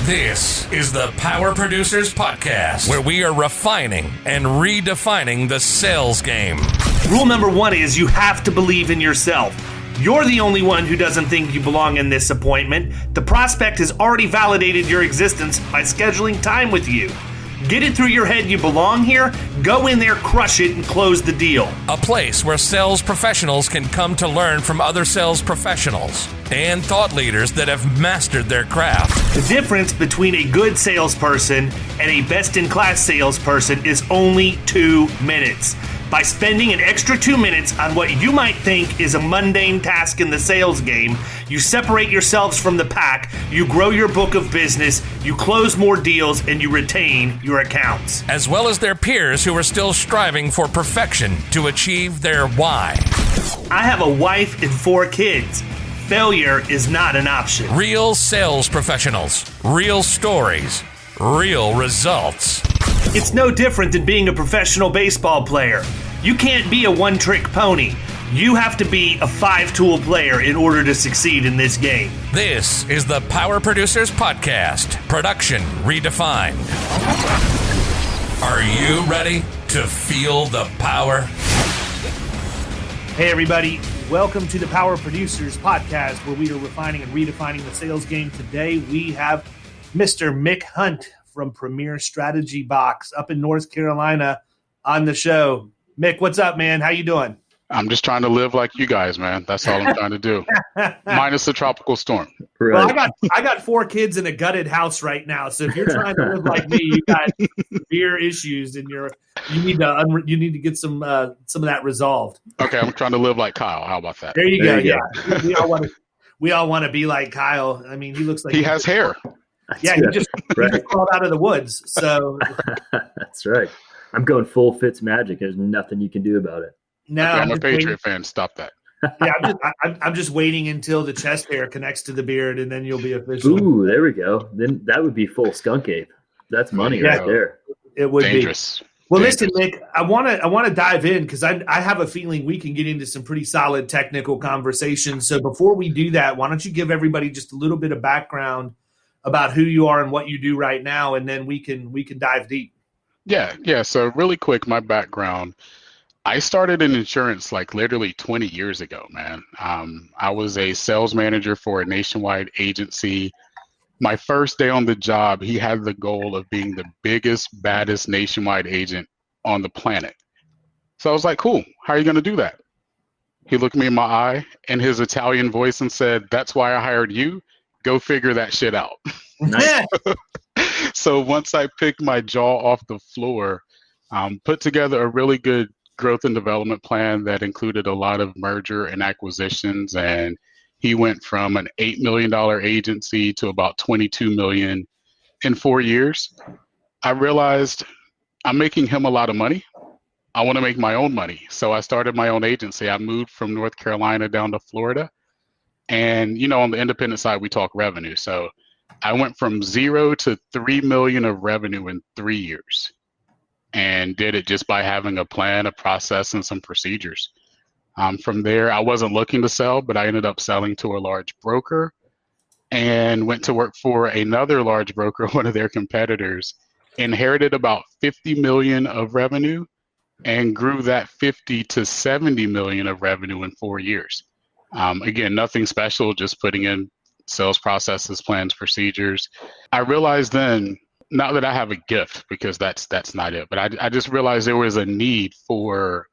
This is the Power Producers Podcast, where we are refining and redefining the sales game. Rule number one is you have to believe in yourself. You're the only one who doesn't think you belong in this appointment. The prospect has already validated your existence by scheduling time with you. Get it through your head you belong here, go in there, crush it, and close the deal. A place where sales professionals can come to learn from other sales professionals and thought leaders that have mastered their craft. The difference between a good salesperson and a best-in-class salesperson is only 2 minutes. By spending an extra 2 minutes on what you might think is a mundane task in the sales game, you separate yourselves from the pack, you grow your book of business, you close more deals, and you retain your accounts. As well as their peers who are still striving for perfection to achieve their why. I have a wife and 4 kids. Failure is not an option. Real sales professionals, real stories, real results. It's no different than being a professional baseball player. You can't be a one-trick pony. You have to be a 5-tool player in order to succeed in this game. This is the Power Producers Podcast, production redefined. Are you ready to feel the power? Hey everybody, welcome to the Power Producers Podcast, where we are refining and redefining the sales game. Today we have Mr. Mick Hunt from Premier Strategy Box up in North Carolina on the show. Mick, what's up, man? How you doing? I'm just trying to live like you guys, man. That's all I'm trying to do. Minus the tropical storm. Right. Well, I got 4 kids in a gutted house right now. So if you're trying to live like me, you got severe issues, and you need to get some of that resolved. Okay, I'm trying to live like Kyle. How about that? There you go. Yeah, we all want to be like Kyle. I mean, he looks like he has hair. Yeah, he just crawled out of the woods. So that's right. I'm going full Fitz magic. There's nothing you can do about it. No, okay, I'm a Patriot fan. Stop that. Yeah, I'm just waiting until the chest hair connects to the beard, and then you'll be official. Ooh, there we go. Then that would be full skunk ape. That's money right there. It would dangerous. Be. Well, listen, Nick, I want to dive in because I have a feeling we can get into some pretty solid technical conversation. So before we do that, why don't you give everybody just a little bit of background about who you are and what you do right now, and then we can dive deep. Yeah. So really quick, my background. I started in insurance like literally 20 years ago, man. I was a sales manager for a nationwide agency. My first day on the job, he had the goal of being the biggest, baddest nationwide agent on the planet. So I was like, cool, how are you going to do that? He looked me in my eye in his Italian voice and said, that's why I hired you. Go figure that shit out. Nice. So once I picked my jaw off the floor, put together a really good growth and development plan that included a lot of merger and acquisitions, and he went from an $8 million agency to about $22 million in 4 years. I realized I'm making him a lot of money. I want to make my own money. So I started my own agency. I moved from North Carolina down to Florida. And, on the independent side, we talk revenue. So I went from 0 to 3 million of revenue in 3 years. And did it just by having a plan, a process, and some procedures. From there, I wasn't looking to sell, but I ended up selling to a large broker and went to work for another large broker, one of their competitors, inherited about 50 million of revenue and grew that 50 to 70 million of revenue in 4 years. Again, nothing special, just putting in sales processes, plans, procedures. I realized then, not that I have a gift, because that's not it, but I just realized there was a need for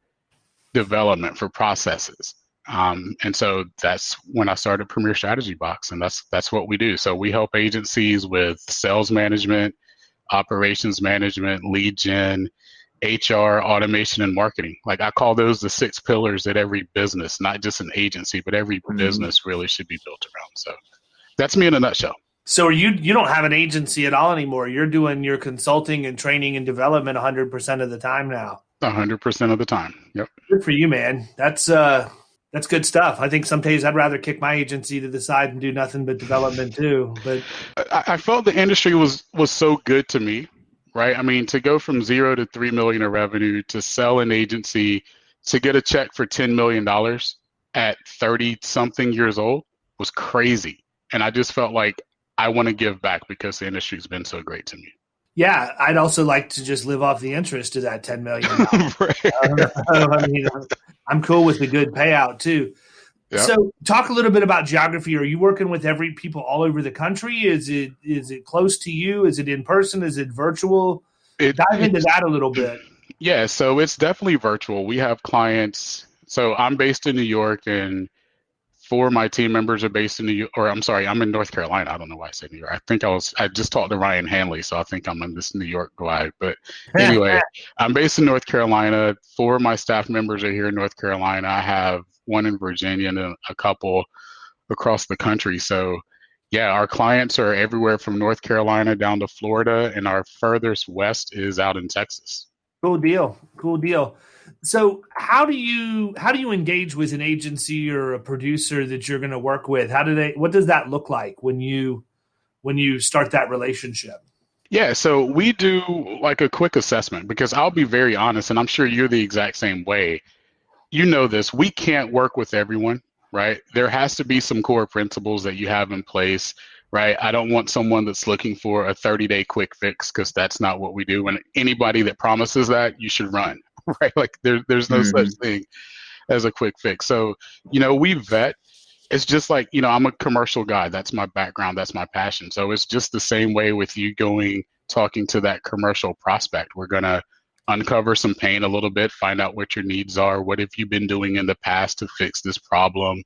development, for processes. And so that's when I started Premier Strategy Box, and that's what we do. So we help agencies with sales management, operations management, lead gen, HR, automation, and marketing. Like I call those the 6 pillars that every business, not just an agency, but every business really should be built around. So that's me in a nutshell. So you don't have an agency at all anymore. You're doing your consulting and training and development 100% of the time now. 100% of the time. Yep. Good for you, man. That's good stuff. I think some days I'd rather kick my agency to the side and do nothing but development too. But I felt the industry was so good to me, right? I mean, to go from 0 to 3 million of revenue, to sell an agency, to get a check for $10 million at 30 something years old was crazy. And I just felt like I want to give back because the industry's been so great to me. Yeah, I'd also like to just live off the interest of that $10 million. Right. I mean, I'm cool with the good payout too. Yep. So talk a little bit about geography. Are you working with people all over the country? Is it close to you? Is it in person? Is it virtual? Dive into that a little bit. Yeah, so it's definitely virtual. We have clients. So I'm based in New York, and 4 of my team members are based in New York, or I'm sorry, I'm in North Carolina. I don't know why I said New York. I just talked to Ryan Hanley, so I think I'm in this New York vibe. But anyway, I'm based in North Carolina. 4 of my staff members are here in North Carolina. I have 1 in Virginia and a couple across the country. So yeah, our clients are everywhere from North Carolina down to Florida, and our furthest west is out in Texas. Cool deal. So how do you engage with an agency or a producer that you're going to work with? What does that look like when you start that relationship? Yeah, so we do like a quick assessment, because I'll be very honest, and I'm sure you're the exact same way. You know this, we can't work with everyone, right? There has to be some core principles that you have in place, right? I don't want someone that's looking for a 30-day quick fix, because that's not what we do. And anybody that promises that, you should run, right? Like there's no such thing as a quick fix. So, we vet. It's just like, I'm a commercial guy. That's my background. That's my passion. So it's just the same way with you talking to that commercial prospect. We're going to uncover some pain a little bit, find out what your needs are. What have you been doing in the past to fix this problem?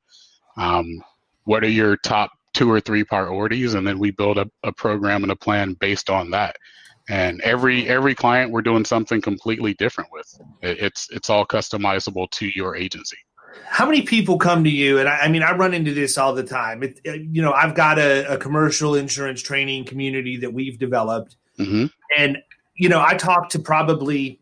What are your top 2 or 3 priorities? And then we build a program and a plan based on that. And every client we're doing something completely different with. It's all customizable to your agency. How many people come to you? And I run into this all the time. I've got a commercial insurance training community that we've developed. Mm-hmm. And, I talk to probably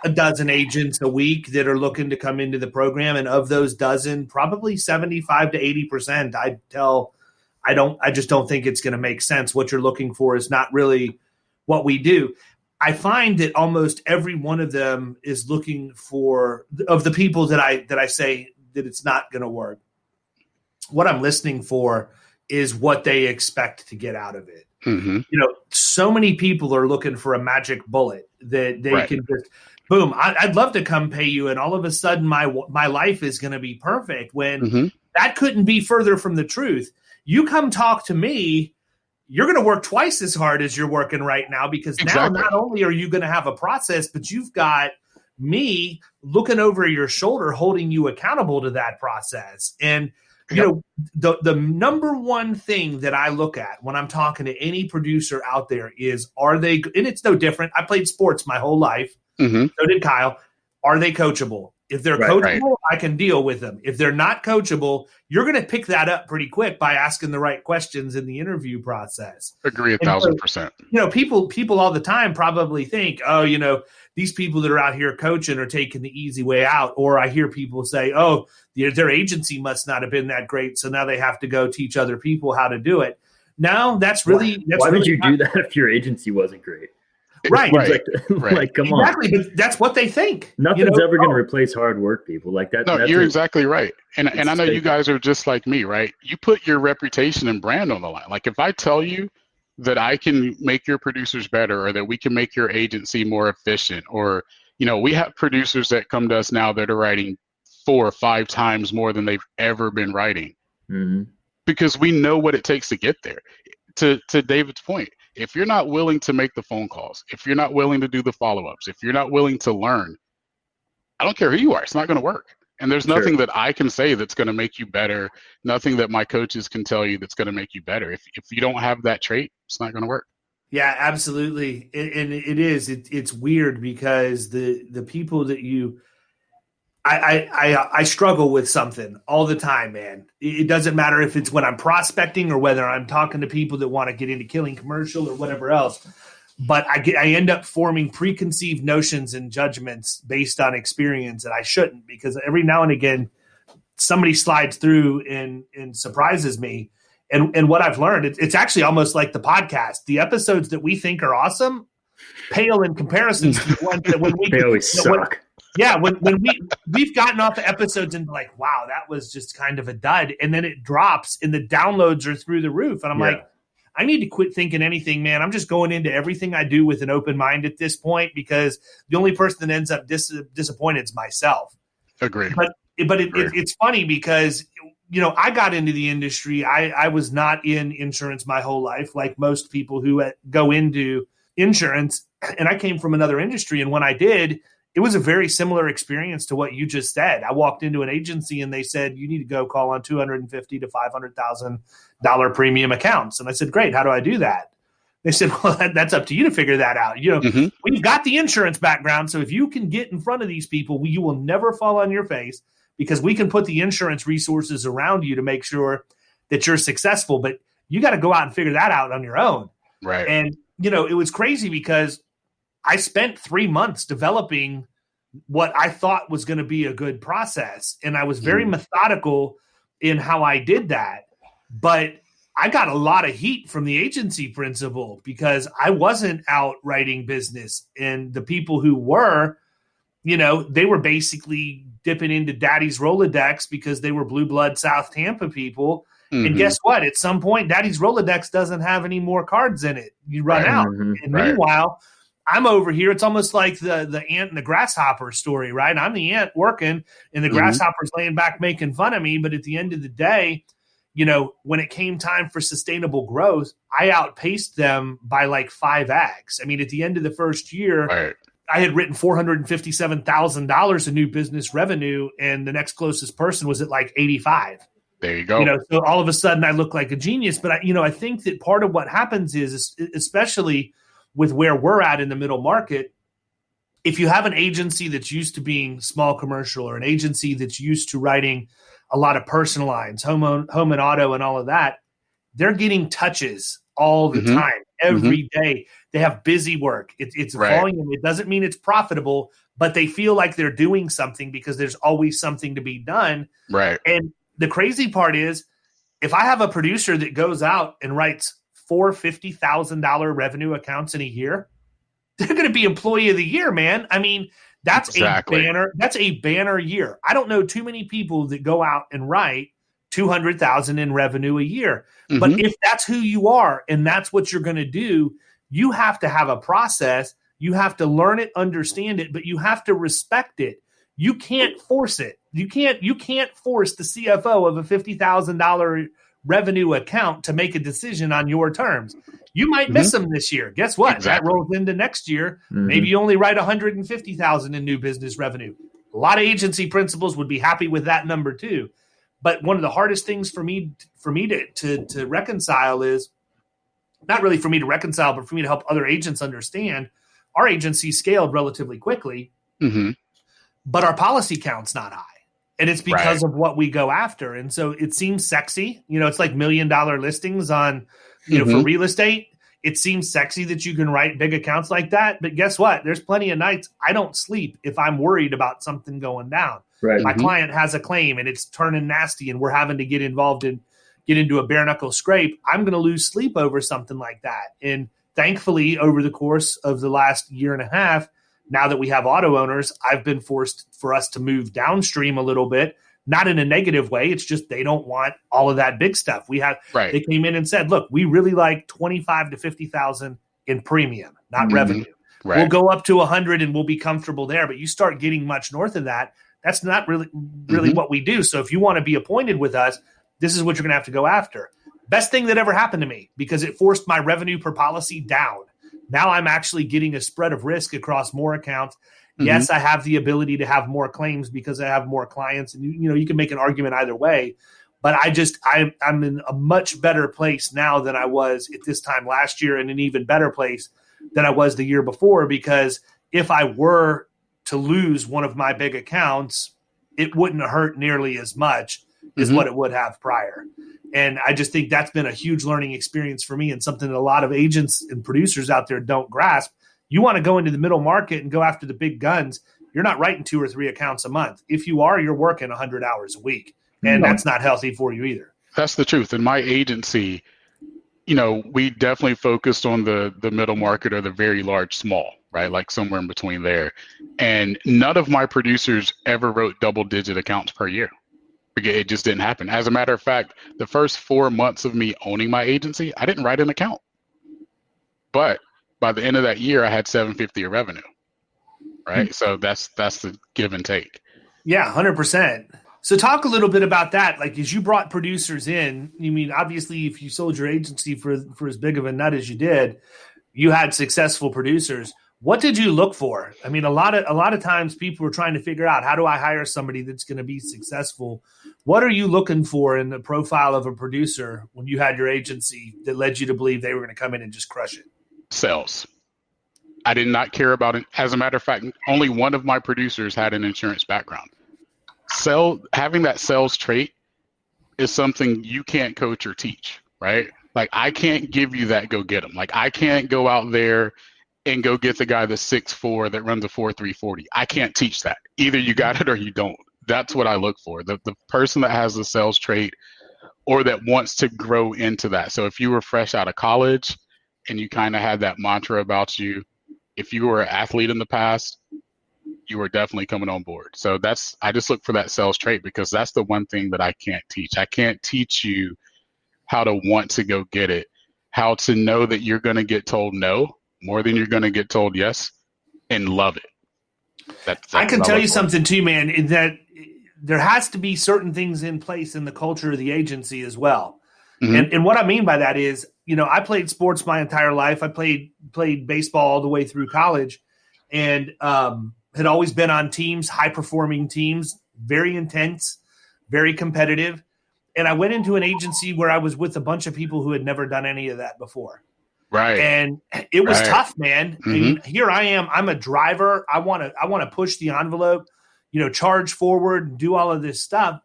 a dozen agents a week that are looking to come into the program. And of those dozen, probably 75 to 80%, I just don't think it's going to make sense. What you're looking for is not really what we do. I find that almost every one of them is looking for, of the people that I say that it's not going to work, what I'm listening for is what they expect to get out of it. Mm-hmm. So many people are looking for a magic bullet that they can just, boom, I'd love to come pay you, and all of a sudden my life is going to be perfect, when that couldn't be further from the truth. You come talk to me, you're going to work twice as hard as you're working right now, because now not only are you going to have a process, but you've got me looking over your shoulder, holding you accountable to that process. And, the number one thing that I look at when I'm talking to any producer out there is, and it's no different. I played sports my whole life. Mm-hmm. So did Kyle. Are they coachable? If they're coachable, I can deal with them. If they're not coachable, you're going to pick that up pretty quick by asking the right questions in the interview process. Agree 1,000%. People all the time probably think, these people that are out here coaching are taking the easy way out. Or I hear people say, their agency must not have been that great, so now they have to go teach other people how to do it. No, why would you do that if your agency wasn't great? Right. Like, come on. Exactly, but that's what they think. Nothing's ever going to replace hard work, people. Like that. No, you're exactly right. And I know you guys are just like me, right? You put your reputation and brand on the line. Like, if I tell you that I can make your producers better, or that we can make your agency more efficient, or, we have producers that come to us now that are writing 4 or 5 times more than they've ever been writing, because we know what it takes to get there. To David's point, if you're not willing to make the phone calls, if you're not willing to do the follow-ups, if you're not willing to learn, I don't care who you are, it's not going to work. And there's nothing that I can say that's going to make you better, nothing that my coaches can tell you that's going to make you better. If you don't have that trait, it's not going to work. Yeah, absolutely. And it is. It's weird, because the people that I struggle with something all the time, man. It doesn't matter if it's when I'm prospecting or whether I'm talking to people that want to get into killing commercial or whatever else. But I end up forming preconceived notions and judgments based on experience that I shouldn't, because every now and again somebody slides through and surprises me. And what I've learned, it's actually almost like the podcast. The episodes that we think are awesome pale in comparison to the ones that when we they always suck. When we've gotten off the episodes and like, wow, that was just kind of a dud, and then it drops and the downloads are through the roof, and I'm like, I need to quit thinking anything, man. I'm just going into everything I do with an open mind at this point, because the only person that ends up disappointed is myself. Agreed. But it's funny because, I got into the industry. I was not in insurance my whole life, like most people who go into insurance. And I came from another industry. And when I did, it was a very similar experience to what you just said. I walked into an agency and they said, you need to go call on $250,000 to $500,000 premium accounts. And I said, great. How do I do that? They said, well, that's up to you to figure that out. We've got the insurance background. So if you can get in front of these people, you will never fall on your face, because we can put the insurance resources around you to make sure that you're successful. But you got to go out and figure that out on your own. Right. And, it was crazy because I spent 3 months developing what I thought was going to be a good process. And I was very methodical in how I did that. But I got a lot of heat from the agency principal because I wasn't out writing business. And the people who were, they were basically dipping into Daddy's Rolodex because they were blue blood South Tampa people. And guess what? At some point, Daddy's Rolodex doesn't have any more cards in it. You run out. And meanwhile, I'm over here. It's almost like the ant and the grasshopper story, right? I'm the ant working and the grasshopper's laying back making fun of me. But at the end of the day, when it came time for sustainable growth, I outpaced them by like 5x. I mean, at the end of the first year, I had written $457,000 in new business revenue, and the next closest person was at like 85. There you go. So all of a sudden I look like a genius. But I think that part of what happens is, especially with where we're at in the middle market, if you have an agency that's used to being small commercial, or an agency that's used to writing a lot of personal lines, home and auto and all of that, they're getting touches all the time, every day. They have busy work. It's volume. It doesn't mean it's profitable, but they feel like they're doing something because there's always something to be done. Right. And the crazy part is, if I have a producer that goes out and writes 4 $50,000 revenue accounts in a year, they're going to be employee of the year, man. I mean, that's a banner. That's a banner year. I don't know too many people that go out and write 200,000 in revenue a year. But if that's who you are and that's what you're going to do, you have to have a process. You have to learn it, understand it, but you have to respect it. You can't force it. You can't force the CFO of a $50,000 revenue account to make a decision on your terms. You might miss them this year. Guess what? That rolls into next year. Maybe you only write 150,000 in new business revenue. A lot of agency principals would be happy with that number too. But one of the hardest things for me to reconcile is, not really for me to reconcile, but for me to help other agents understand, our agency scaled relatively quickly, but our policy count's not high. And it's because of what we go after. And so it seems sexy. It's like $1 million listings on, for real estate. It seems sexy that you can write big accounts like that. But guess what? There's plenty of nights I don't sleep if I'm worried about something going down. My client has a claim and it's turning nasty and we're having to get involved and get into a bare knuckle scrape. I'm going to lose sleep over something like that. And thankfully, over the course of the last year and a half, now that we have auto owners, I've been forced for us to move downstream a little bit, not in a negative way. It's just they don't want all of that big stuff. They came in and said, look, we really like 25 to 50,000 in premium, not revenue. We'll go up to 100 and we'll be comfortable there. But you start getting much north of that, that's not really what we do. So if you want to be appointed with us, this is what you're going to have to go after. Best thing that ever happened to me, because it forced my revenue per policy down. Now I'm actually getting a spread of risk across more accounts. Yes, I have the ability to have more claims because I have more clients, and you can make an argument either way. But I'm in a much better place now than I was at this time last year, and an even better place than I was the year before. Because if I were to lose one of my big accounts, it wouldn't hurt nearly as much as what it would have prior. And I just think that's been a huge learning experience for me, and something that a lot of agents and producers out there don't grasp. You want to go into the middle market and go after the big guns. You're not writing 2 or 3 accounts a month. If you are, you're working 100 hours a week, and that's not healthy for you either. That's the truth. In my agency, we definitely focused on the middle market or the very large small, right? Like somewhere in between there. And none of my producers ever wrote double-digit accounts per year. It just didn't happen. As a matter of fact, the first 4 months of me owning my agency, I didn't write an account. But by the end of that year, I had $750 of revenue. Right. So that's the give and take. Yeah, 100%. So talk a little bit about that. Like, as you brought producers in, you mean, obviously, if you sold your agency for as big of a nut as you did, you had successful producers. What did you look for? I mean, a lot of times people were trying to figure out, how do I hire somebody that's going to be successful? What are you looking for in the profile of a producer when you had your agency that led you to believe they were going to come in and just crush it? Sales. I did not care about it. As a matter of fact, only one of my producers had an insurance background. Having that sales trait is something you can't coach or teach, right? Like, I can't give you that go get them. Like, I can't go out there and go get the guy that's 6'4" that runs a 4.3 40. I can't teach that. Either you got it or you don't. That's what I look for. The person that has the sales trait or that wants to grow into that. So if you were fresh out of college and you kind of had that mantra about you, if you were an athlete in the past, you were definitely coming on board. So I just look for that sales trait, because that's the one thing that I can't teach. I can't teach you how to want to go get it, how to know that you're going to get told no more than you're going to get told yes, and love it. That's I can tell you something too, man, is that there has to be certain things in place in the culture of the agency as well. Mm-hmm. And what I mean by that is, I played sports my entire life. I played baseball all the way through college, and had always been on teams, high-performing teams, very intense, very competitive. And I went into an agency where I was with a bunch of people who had never done any of that before. Right. And it was tough, man. Mm-hmm. I mean, here I am. I'm a driver. I want to push the envelope, charge forward and do all of this stuff.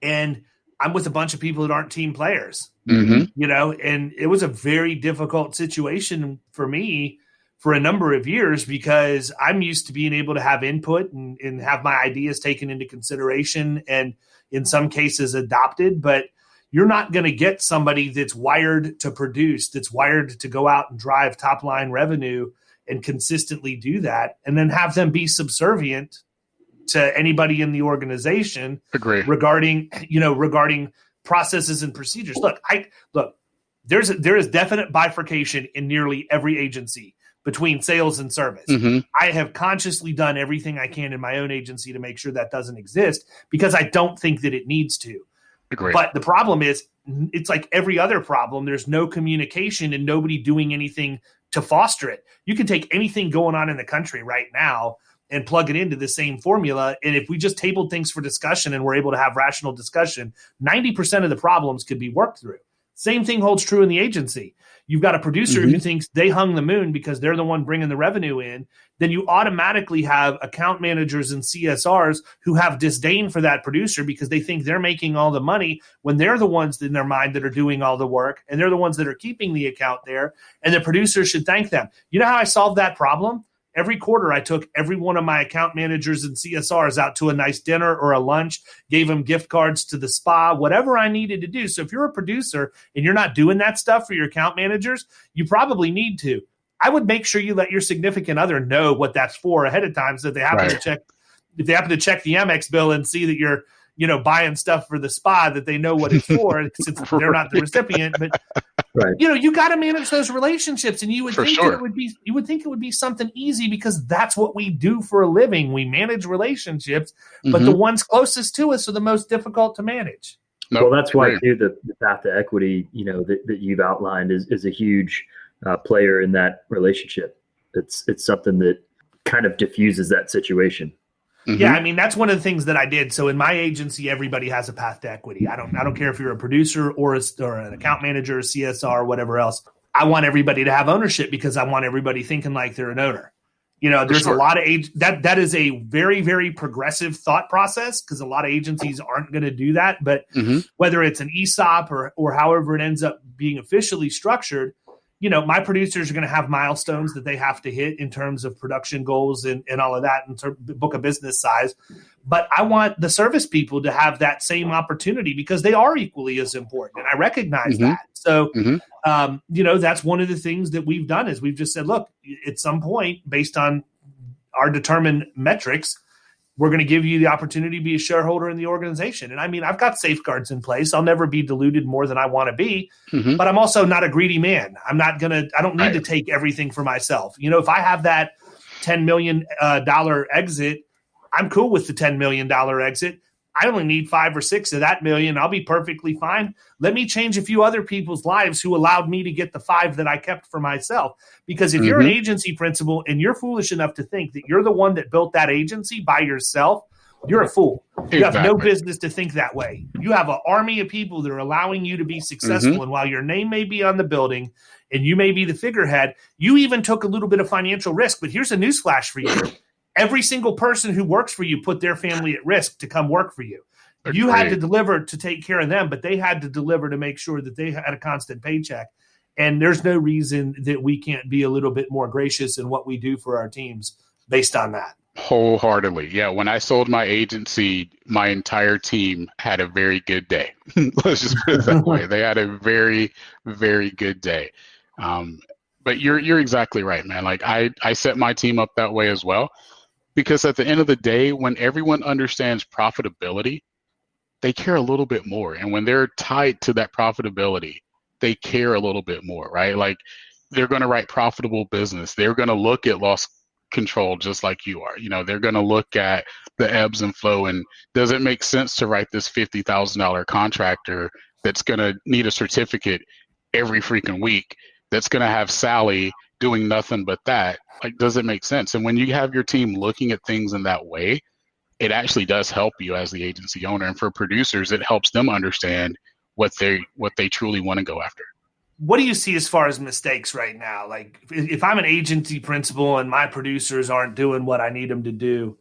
And I'm with a bunch of people that aren't team players, mm-hmm. And it was a very difficult situation for me for a number of years, because I'm used to being able to have input and have my ideas taken into consideration and in some cases adopted. But you're not going to get somebody that's wired to produce, that's wired to go out and drive top line revenue and consistently do that, and then have them be subservient to anybody in the organization. Agree. regarding processes and procedures. Look, there is definite bifurcation in nearly every agency between sales and service. Mm-hmm. I have consciously done everything I can in my own agency to make sure that doesn't exist, because I don't think that it needs to. Agree. But the problem is, it's like every other problem. There's no communication and nobody doing anything to foster it. You can take anything going on in the country right now and plug it into the same formula. And if we just tabled things for discussion and we're able to have rational discussion, 90% of the problems could be worked through. Same thing holds true in the agency. You've got a producer mm-hmm. who thinks they hung the moon because they're the one bringing the revenue in. Then you automatically have account managers and CSRs who have disdain for that producer because they think they're making all the money when they're the ones in their mind that are doing all the work, and they're the ones that are keeping the account there, and the producer should thank them. You know how I solved that problem? Every quarter, I took every one of my account managers and CSRs out to a nice dinner or a lunch, gave them gift cards to the spa, whatever I needed to do. So if you're a producer and you're not doing that stuff for your account managers, you probably need to. I would make sure you let your significant other know what that's for ahead of time, so that they happen to check. If they happen to check the Amex bill and see that you're, buying stuff for the spa, that they know what it's for, since they're not the recipient. But right. You got to manage those relationships, and you would think sure. it would be something easy, because that's what we do for a living. We manage relationships, but mm-hmm. the ones closest to us are the most difficult to manage. Well, that's why too the path to equity, that you've outlined is a huge player in that relationship. It's something that kind of diffuses that situation. Mm-hmm. Yeah, I mean, that's one of the things that I did. So in my agency, everybody has a path to equity. I don't care if you're a producer or an account manager, a CSR, or whatever else. I want everybody to have ownership, because I want everybody thinking like they're an owner. There's a lot of that is a very, very progressive thought process, because a lot of agencies aren't going to do that. But mm-hmm. whether it's an ESOP or however it ends up being officially structured, my producers are going to have milestones that they have to hit in terms of production goals and all of that, in terms of book of business size. But I want the service people to have that same opportunity, because they are equally as important. And I recognize mm-hmm. that. So, mm-hmm. That's one of the things that we've done, is we've just said, look, at some point, based on our determined metrics, we're going to give you the opportunity to be a shareholder in the organization. And I mean, I've got safeguards in place. I'll never be diluted more than I want to be, but I'm also not a greedy man. I don't need to take everything for myself. You know, if I have that $10 million exit, I'm cool with the $10 million exit. I only need 5 or 6 of that million. I'll be perfectly fine. Let me change a few other people's lives who allowed me to get the 5 that I kept for myself. Because if you're an agency principal and you're foolish enough to think that you're the one that built that agency by yourself, you're a fool. You have no business to think that way. You have an army of people that are allowing you to be successful. And while your name may be on the building and you may be the figurehead, you even took a little bit of financial risk. But here's a newsflash for you. Every single person who works for you put their family at risk to come work for you. You had to deliver to take care of them, but they had to deliver to make sure that they had a constant paycheck. And there's no reason that we can't be a little bit more gracious in what we do for our teams based on that. Wholeheartedly. Yeah. When I sold my agency, my entire team had a very good day. Let's just put it that way. They had a very, very good day. But you're exactly right, man. Like I set my team up that way as well. Because at the end of the day, when everyone understands profitability, they care a little bit more. And when they're tied to that profitability, they care a little bit more, right? Like they're going to write profitable business. They're going to look at loss control just like you are. You know, they're going to look at the ebbs and flow. And does it make sense to write this $50,000 contractor that's going to need a certificate every freaking week, that's going to have Sally doing nothing but that? Like, does it make sense? And when you have your team looking at things in that way, it actually does help you as the agency owner. And for producers, it helps them understand what they truly want to go after. What do you see as far as mistakes right now? Like if I'm an agency principal and my producers aren't doing what I need them to do,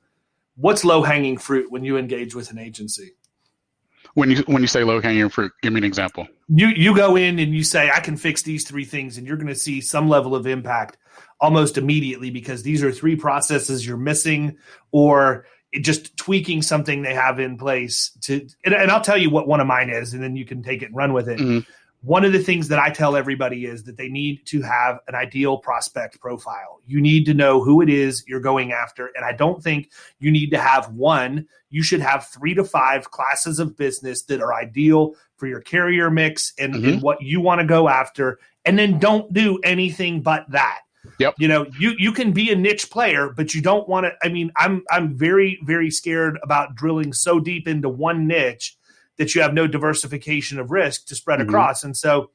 what's low-hanging fruit when you engage with an agency? When you say low-hanging fruit, give me an example. You go in and you say, I can fix these 3 things, and you're going to see some level of impact almost immediately because these are 3 processes you're missing or just tweaking something they have in place. And I'll tell you what one of mine is, and then you can take it and run with it. Mm-hmm. One of the things that I tell everybody is that they need to have an ideal prospect profile. You need to know who it is you're going after. And I don't think you need to have one. You should have 3 to 5 classes of business that are ideal for your carrier mix and what you want to go after. And then don't do anything but that. Yep. You know, you can be a niche player, but you don't want to. I mean, I'm very, very scared about drilling so deep into one niche that you have no diversification of risk to spread across. And so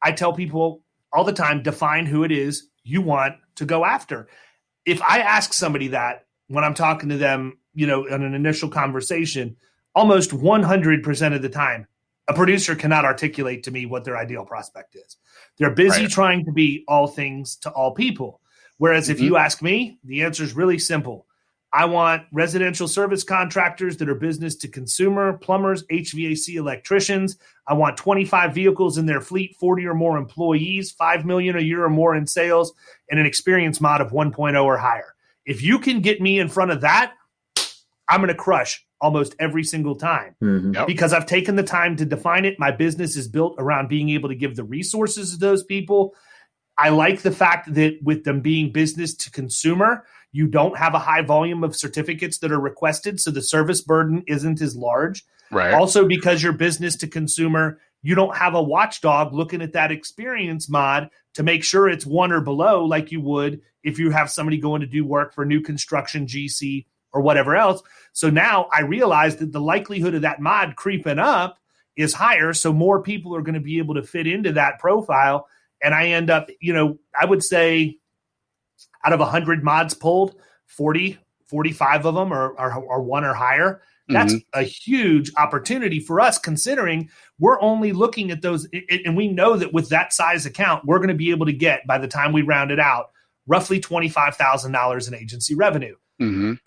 I tell people all the time, define who it is you want to go after. If I ask somebody that when I'm talking to them, you know, in an initial conversation, almost 100% of the time, a producer cannot articulate to me what their ideal prospect is. They're busy trying to be all things to all people. Whereas if you ask me, the answer is really simple. I want residential service contractors that are business to consumer, plumbers, HVAC electricians. I want 25 vehicles in their fleet, 40 or more employees, $5 million a year or more in sales, and an experience mod of 1.0 or higher. If you can get me in front of that, I'm going to crush almost every single time because I've taken the time to define it. My business is built around being able to give the resources to those people. I like the fact that with them being business to consumer, you don't have a high volume of certificates that are requested, so the service burden isn't as large. Right. Also, because you're business to consumer, you don't have a watchdog looking at that experience mod to make sure it's 1 or below like you would if you have somebody going to do work for new construction, GC, or whatever else. So now I realize that the likelihood of that mod creeping up is higher, so more people are going to be able to fit into that profile. And I end up, you know, I would say out of 100 mods pulled, 40, 45 of them are 1 or higher. That's a huge opportunity for us, considering we're only looking at those. And we know that with that size account, we're going to be able to get, by the time we round it out, roughly $25,000 in agency revenue.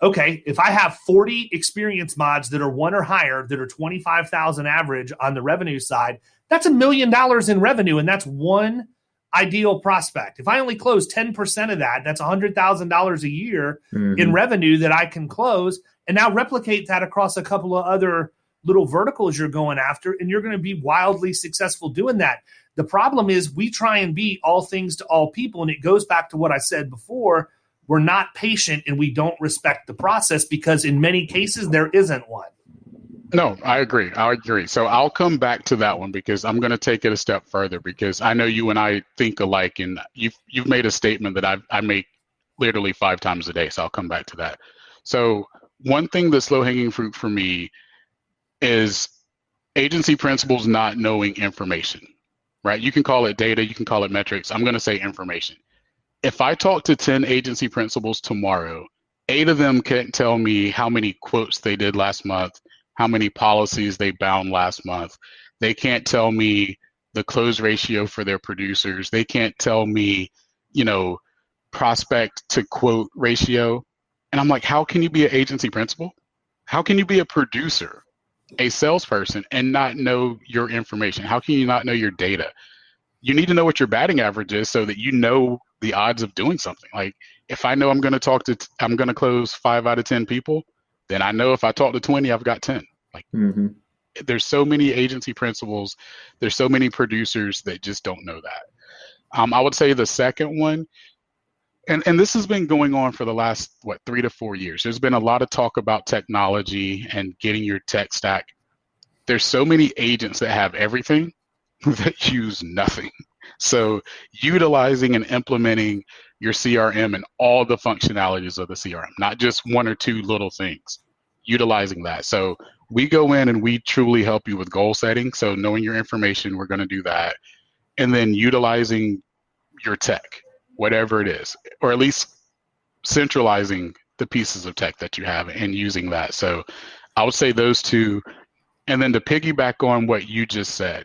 Okay, if I have 40 experience mods that are 1 or higher, that are 25,000 average on the revenue side, that's $1 million in revenue, and that's one ideal prospect. If I only close 10% of that, that's $100,000 a year in revenue that I can close, and now replicate that across a couple of other little verticals you're going after, and you're going to be wildly successful doing that. The problem is we try and be all things to all people, and it goes back to what I said before. we're not patient and we don't respect the process because in many cases there isn't one. No, I agree. So I'll come back to that one because I'm going to take it a step further because I know you and I think alike, and you've made a statement that I make literally 5 times a day. So I'll come back to that. So one thing that's low hanging fruit for me is agency principals not knowing information, right? You can call it data, you can call it metrics. I'm going to say information. If I talk to 10 agency principals tomorrow, 8 of them can't tell me how many quotes they did last month, how many policies they bound last month. They can't tell me the close ratio for their producers. They can't tell me, prospect to quote ratio. And I'm like, how can you be an agency principal? How can you be a producer, a salesperson, and not know your information? How can you not know your data? You need to know what your batting average is so that you know the odds of doing something. Like if I know I'm going to close 5 out of 10 people, then I know if I talk to 20, I've got 10. Like there's so many agency principals, there's so many producers that just don't know that. I would say the second one, and this has been going on for the last, 3 to 4 years. There's been a lot of talk about technology and getting your tech stack. There's so many agents that have everything that use nothing. So utilizing and implementing your CRM and all the functionalities of the CRM, not just 1 or 2 little things, utilizing that. So we go in and we truly help you with goal setting. So knowing your information, we're going to do that. And then utilizing your tech, whatever it is, or at least centralizing the pieces of tech that you have and using that. So I would say those 2. And then to piggyback on what you just said,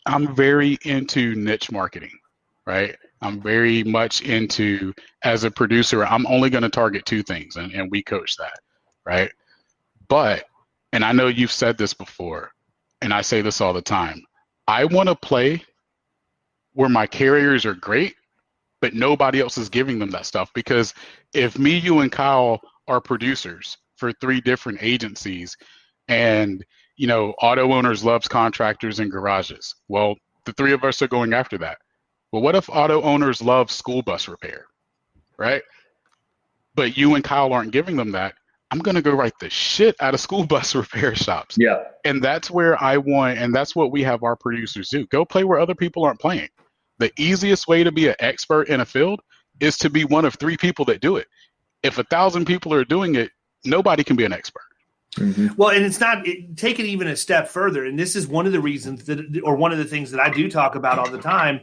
I'm very into niche marketing, right? I'm very much into, as a producer, I'm only going to target 2 things, and we coach that, right? But, and I know you've said this before, and I say this all the time, I want to play where my carriers are great, but nobody else is giving them that stuff. Because if me, you, and Kyle are producers for 3 different agencies, and auto owners loves contractors and garages, well, the 3 of us are going after that. Well, what if auto owners love school bus repair, right? But you and Kyle aren't giving them that. I'm going to go write the shit out of school bus repair shops. Yeah. And that's where I want, and that's what we have our producers do. Go play where other people aren't playing. The easiest way to be an expert in a field is to be one of 3 people that do it. If 1,000 people are doing it, nobody can be an expert. Well, and it's not, take it even a step further. And this is one of the reasons or one of the things that I do talk about all the time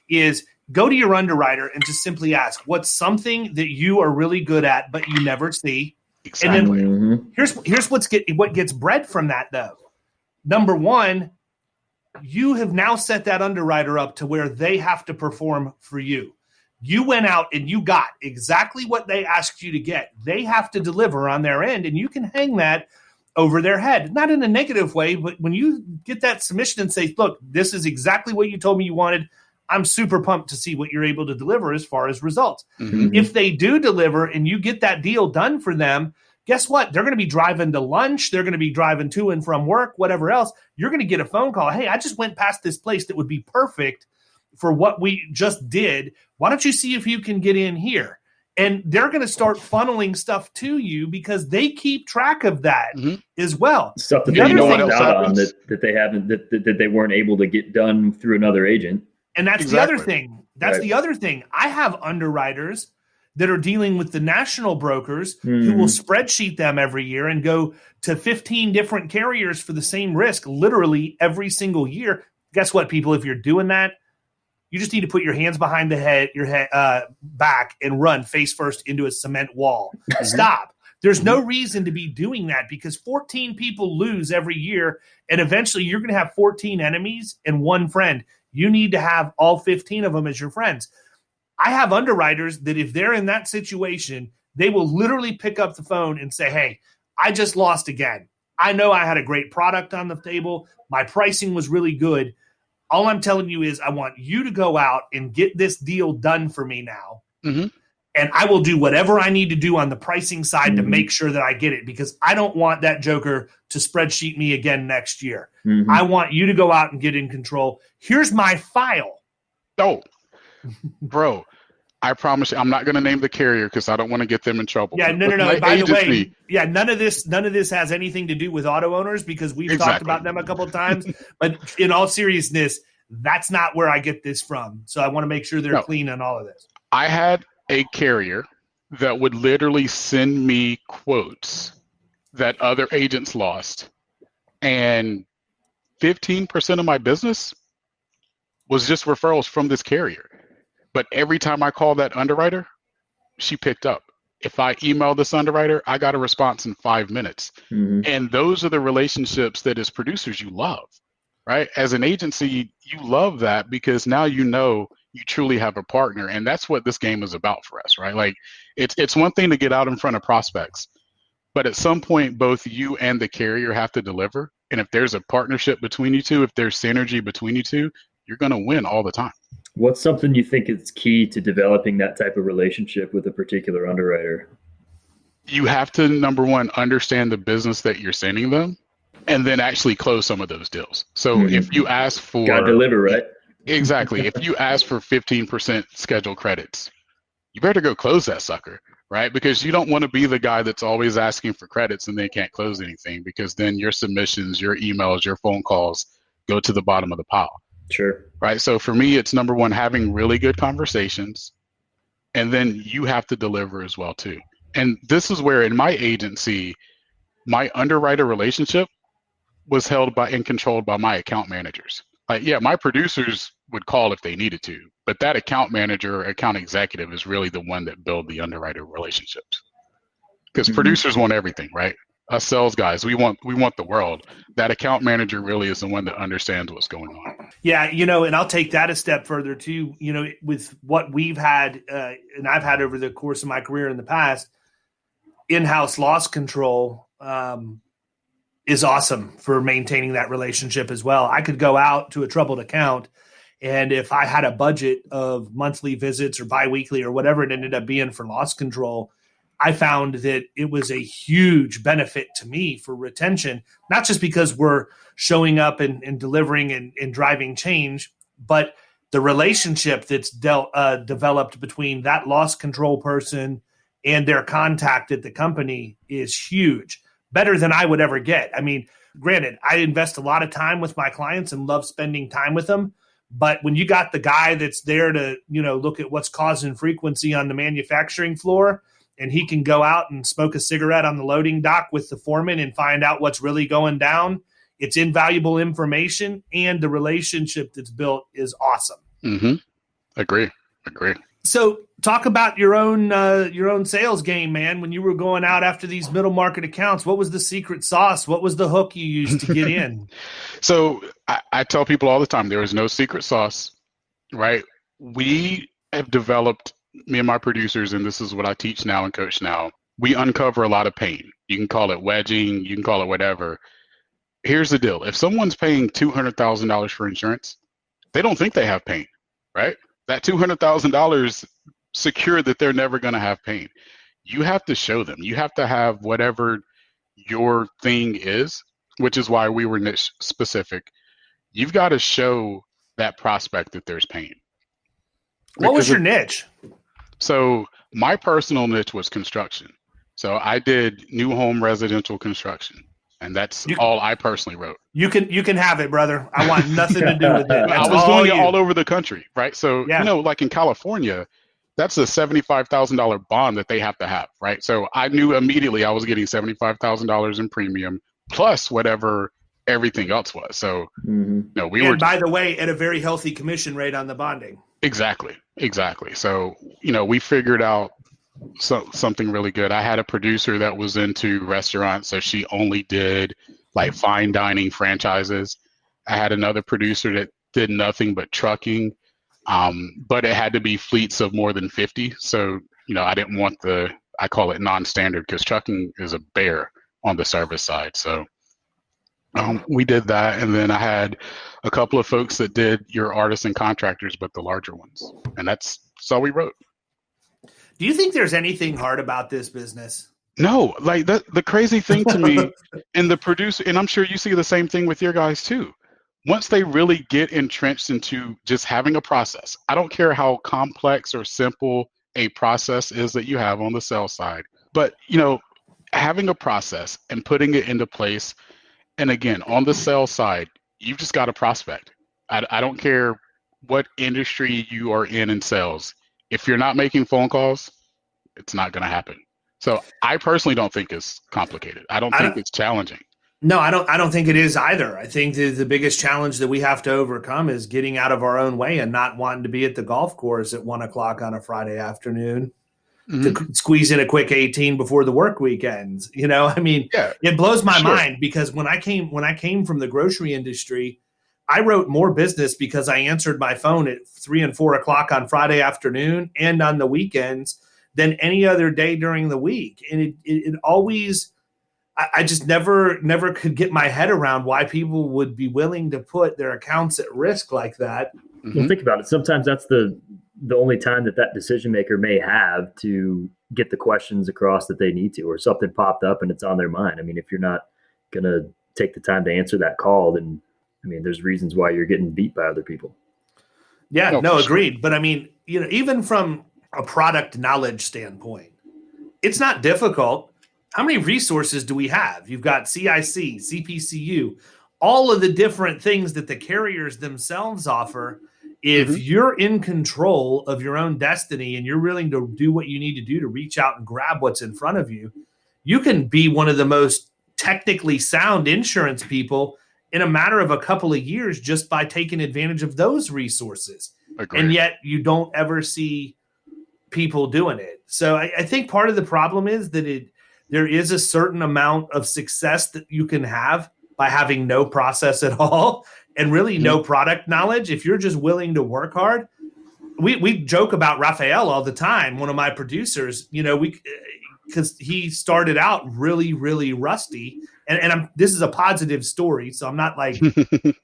is go to your underwriter and just simply ask, what's something that you are really good at, but you never see? Exactly. And then here's what gets bred from that, though. Number 1, you have now set that underwriter up to where they have to perform for you. You went out and you got exactly what they asked you to get. They have to deliver on their end, and you can hang that over their head. Not in a negative way, but when you get that submission and say, look, this is exactly what you told me you wanted, I'm super pumped to see what you're able to deliver as far as results. If they do deliver and you get that deal done for them, guess what? They're going to be driving to lunch. They're going to be driving to and from work, whatever else. You're going to get a phone call. Hey, I just went past this place that would be perfect for what we just did. Why don't you see if you can get in here? And they're going to start funneling stuff to you because they keep track of that as well. Stuff that they lost out on that they haven't, that they weren't able to get done through another agent. And that's the other thing. That's the other thing. I have underwriters that are dealing with the national brokers who will spreadsheet them every year and go to 15 different carriers for the same risk literally every single year. Guess what, people? If you're doing that, you just need to put your hands behind your head back and run face first into a cement wall. Stop. There's no reason to be doing that because 14 people lose every year, and eventually you're going to have 14 enemies and 1 friend. You need to have all 15 of them as your friends. I have underwriters that if they're in that situation, they will literally pick up the phone and say, hey, I just lost again. I know I had a great product on the table. My pricing was really good. All I'm telling you is I want you to go out and get this deal done for me now. And I will do whatever I need to do on the pricing side to make sure that I get it because I don't want that joker to spreadsheet me again next year. I want you to go out and get in control. Here's my file. Oh, bro, I promise you, I'm not going to name the carrier because I don't want to get them in trouble. Yeah, no. My By the agency, way, yeah, none of this has anything to do with auto owners because we've talked about them a couple of times. But in all seriousness, that's not where I get this from. So I want to make sure they're clean on all of this. I had a carrier that would literally send me quotes that other agents lost, and 15% of my business was just referrals from this carrier. But every time I called that underwriter, she picked up. If I emailed this underwriter, I got a response in 5 minutes. Mm-hmm. And those are the relationships that as producers you love, right? As an agency, you love that because now you know you truly have a partner. And that's what this game is about for us, right? Like it's one thing to get out in front of prospects, but at some point, both you and the carrier have to deliver. And if there's a partnership between you two, if there's synergy between you two, you're going to win all the time. What's something you think is key to developing that type of relationship with a particular underwriter? You have to, number one, understand the business that you're sending them and then actually close some of those deals. So if you ask for... Got to deliver, right? Exactly. If you ask for 15% scheduled credits, you better go close that sucker, right? Because you don't want to be the guy that's always asking for credits and they can't close anything, because then your submissions, your emails, your phone calls go to the bottom of the pile. Sure. Right. So for me, it's number one, having really good conversations, and then you have to deliver as well too. And this is where in my agency, my underwriter relationship was held by and controlled by my account managers. Like, yeah, my producers would call if they needed to, but that account manager, account executive is really the one that build the underwriter relationships. Because producers want everything, right? Us sales guys, we want the world. That account manager really is the one that understands what's going on. Yeah, and I'll take that a step further too. With what we've had, and I've had over the course of my career in the past, in-house loss control is awesome for maintaining that relationship as well. I could go out to a troubled account, and if I had a budget of monthly visits or biweekly or whatever it ended up being for loss control, I found that it was a huge benefit to me for retention, not just because we're showing up and delivering and driving change, but the relationship that's developed between that loss control person and their contact at the company is huge, better than I would ever get. I mean, granted, I invest a lot of time with my clients and love spending time with them. But when you got the guy that's there to, look at what's causing frequency on the manufacturing floor, and he can go out and smoke a cigarette on the loading dock with the foreman and find out what's really going down, it's invaluable information, and the relationship that's built is awesome. Mm-hmm. Agree. So talk about your own sales game, man. When you were going out after these middle market accounts, what was the secret sauce? What was the hook you used to get in? So I tell people all the time, there is no secret sauce, right? We have developed, me and my producers, and this is what I teach now and coach now, we uncover a lot of pain. You can call it wedging, you can call it whatever. Here's the deal. If someone's paying $200,000 for insurance, they don't think they have pain, right? That $200,000 secure that they're never going to have pain. You have to show them. You have to have whatever your thing is, which is why we were niche specific. You've got to show that prospect that there's pain. What was your niche? So my personal niche was construction. So I did new home residential construction, and that's all I personally wrote. You can have it, brother. I want nothing to do with it. I was doing it all over the country, right? So, like in California, that's a $75,000 bond that they have to have, right? So I knew immediately I was getting $75,000 in premium plus whatever everything else was. So, we were. By the way, at a very healthy commission rate on the bonding. Exactly. So, we figured out something really good. I had a producer that was into restaurants, so she only did like fine dining franchises. I had another producer that did nothing but trucking, but it had to be fleets of more than 50. So, I didn't want I call it non-standard, because trucking is a bear on the service side. So we did that. And then I had a couple of folks that did your artists and contractors, but the larger ones. And that's all we wrote. Do you think there's anything hard about this business? No, like the crazy thing to me and the producer, and I'm sure you see the same thing with your guys too. once they really get entrenched into just having a process, I don't care how complex or simple a process is that you have on the sales side, but having a process and putting it into place. And again, on the sales side, you've just got to prospect. I don't care what industry you are in sales. If you're not making phone calls, it's not going to happen. So I personally don't think it's complicated. I don't think it's challenging. No, I don't think it is either. I think the biggest challenge that we have to overcome is getting out of our own way and not wanting to be at the golf course at 1:00 on a Friday afternoon to squeeze in a quick 18 before the work week ends. It blows my mind because when I came from the grocery industry, I wrote more business because I answered my phone at 3 and 4 o'clock on Friday afternoon and on the weekends than any other day during the week. And it always, I just never could get my head around why people would be willing to put their accounts at risk like that. Well, think about it. Sometimes that's the only time that decision maker may have to get the questions across that they need to, or something popped up and it's on their mind. I mean, if you're not going to take the time to answer that call, then there's reasons why you're getting beat by other people. Yeah, no, agreed. But even from a product knowledge standpoint, it's not difficult. How many resources do we have? You've got CIC, CPCU, all of the different things that the carriers themselves offer. If you're in control of your own destiny and you're willing to do what you need to do to reach out and grab what's in front of you, you can be one of the most technically sound insurance people in a matter of a couple of years just by taking advantage of those resources. Agreed. And yet you don't ever see people doing it. So I think part of the problem is that there is a certain amount of success that you can have by having no process at all and really no product knowledge. If you're just willing to work hard, we joke about Raphael all the time. One of my producers, because he started out really, really rusty. And this is a positive story, so I'm not like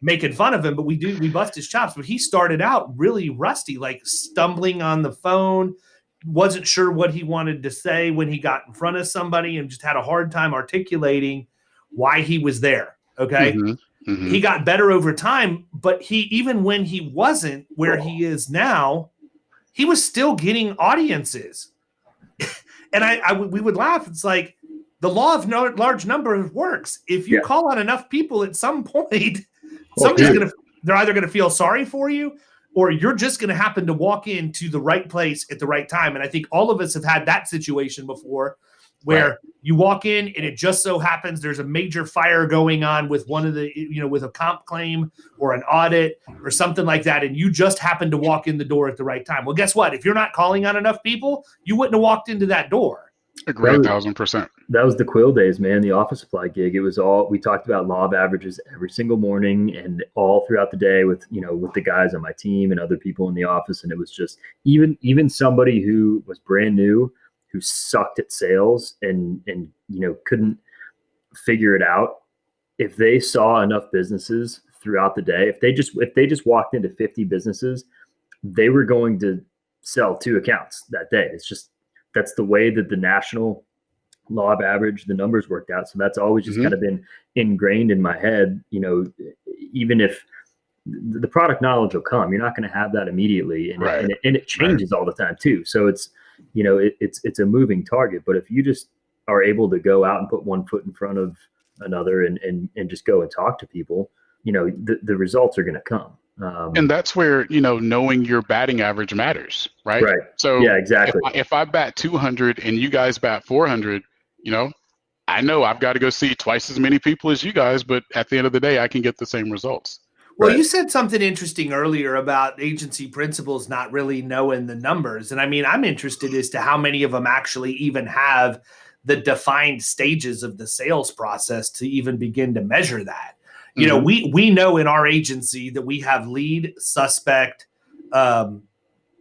making fun of him, but we bust his chops. But he started out really rusty, like stumbling on the phone, wasn't sure what he wanted to say when he got in front of somebody, and just had a hard time articulating why he was there. Okay. He got better over time, but even when he wasn't where he is now, he was still getting audiences. And we would laugh. It's like the law of large numbers works. If you call on enough people at some point, they're either going to feel sorry for you, or you're just going to happen to walk into the right place at the right time. And I think all of us have had that situation before where you walk in and it just so happens there's a major fire going on with one of the, with a comp claim or an audit or something like that. And you just happen to walk in the door at the right time. Well, guess what? If you're not calling on enough people, you wouldn't have walked into that door. Agree 1,000%. That was the Quill days, man. The office supply gig. It was we talked about law of averages every single morning and all throughout the day with the guys on my team and other people in the office. And it was just even somebody who was brand new, who sucked at sales and couldn't figure it out. If they saw enough businesses throughout the day, if they just walked into 50 businesses, they were going to sell 2 accounts that day. That's the way that the national law of average, the numbers worked out. So that's always just kind of been ingrained in my head. Even if the product knowledge will come, you're not going to have that immediately. And, and it changes all the time too. So it's a moving target, but if you just are able to go out and put one foot in front of another and just go and talk to people, the results are going to come. And that's where, knowing your batting average matters, right? Right. So yeah, exactly. If I bat 200 and you guys bat 400, I know I've got to go see twice as many people as you guys, but at the end of the day, I can get the same results. Well, you said something interesting earlier about agency principals not really knowing the numbers. And I'm interested as to how many of them actually even have the defined stages of the sales process to even begin to measure that. We know in our agency that we have lead, suspect,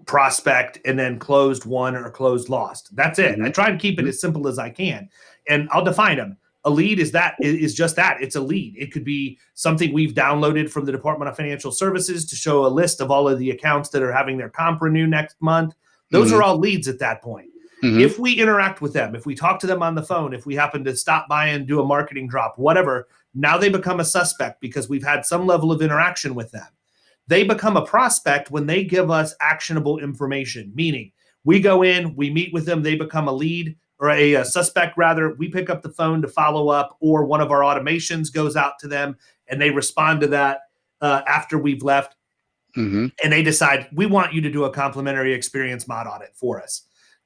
prospect, and then closed won or closed lost. That's it. I try and keep it as simple as I can. And I'll define them. A lead is just that. It's a lead. It could be something we've downloaded from the Department of Financial Services to show a list of all of the accounts that are having their comp renew next month. Those are all leads at that point. If we interact with them, if we talk to them on the phone, if we happen to stop by and do a marketing drop, whatever, Now they become a suspect because we've had some level of interaction with them. They become a prospect when they give us actionable information, meaning we go in, we meet with them, they become a lead or a suspect rather. We pick up the phone to follow up, or one of our automations goes out to them and they respond to that after we've left. Mm-hmm. And they decide, we want you to do a complimentary experience mod audit for us.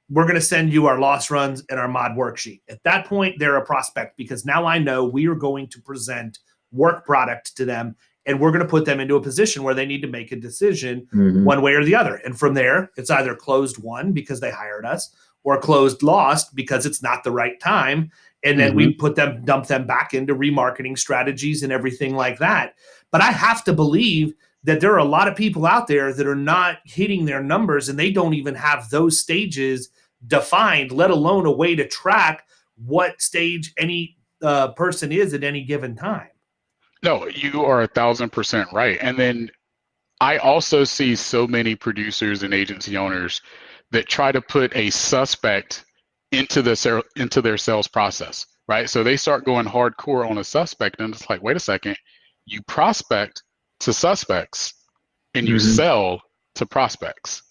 We're going to send you our loss runs and our mod worksheet. At that point, they're a prospect because now I know we are going to present work product to them, and we're going to put them into a position where they need to make a decision one way or the other. And from there, it's either closed won because they hired us, or closed lost because it's not the right time. And then we dump them back into remarketing strategies and everything like that. But I have to believe that there are a lot of people out there that are not hitting their numbers, and they don't even have those stages defined, let alone a way to track what stage any person is at any given time. No, you are 1,000% right. And then I also see so many producers and agency owners that try to put a suspect into their sales process, right? So they start going hardcore on a suspect, and it's like, wait a second, you prospect to suspects and you sell to prospects,